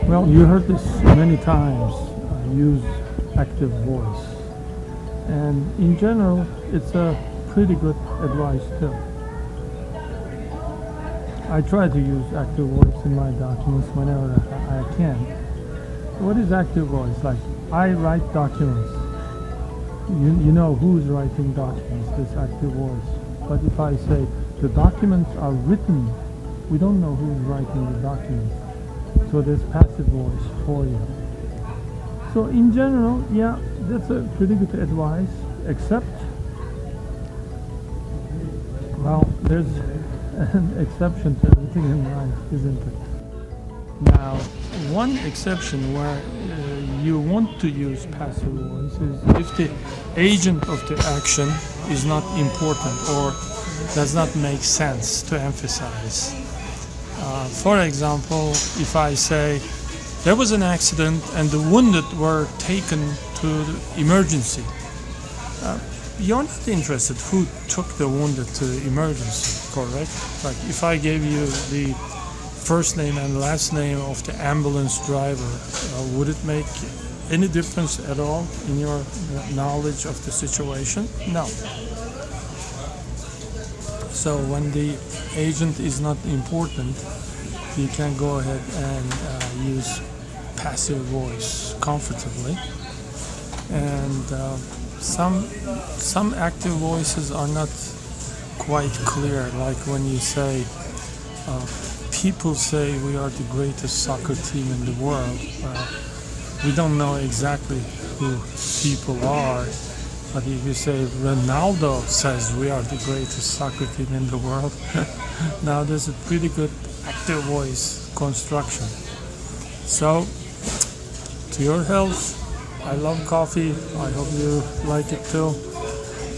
Well, you heard this many times. Use active voice, and in general, it's a pretty good advice too. I try to use active voice in my documents whenever I can. What is active voice? Like, I write documents. You know who's writing documents, this active voice. But if I say the documents are written, we don't know who's writing the documents. So there's passive voice for you. So in general, yeah, that's a pretty good advice, except, well, there's an exception to everything in life, isn't it? Now, one exception where you want to use passive voice is if the agent of the action is not important or does not make sense to emphasize. For example, if I say there was an accident and the wounded were taken to the emergency, you're not interested who took the wounded to the emergency, correct? Like if I gave you the first name and last name of the ambulance driver, would it make any difference at all in your knowledge of the situation? No. So when the agent is not important, you can go ahead and use passive voice comfortably. And some active voices are not quite clear, like when you say, people say we are the greatest soccer team in the world. We don't know exactly who people are, but if you say Ronaldo says we are the greatest soccer team in the world, now there's a pretty good active voice construction. So, to your health. I love coffee. I hope you like it too.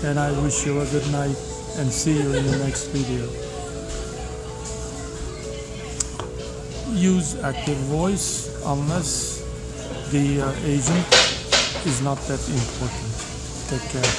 And I wish you a good night and see you in the next video. Use active voice unless the agent is not that important. Take care.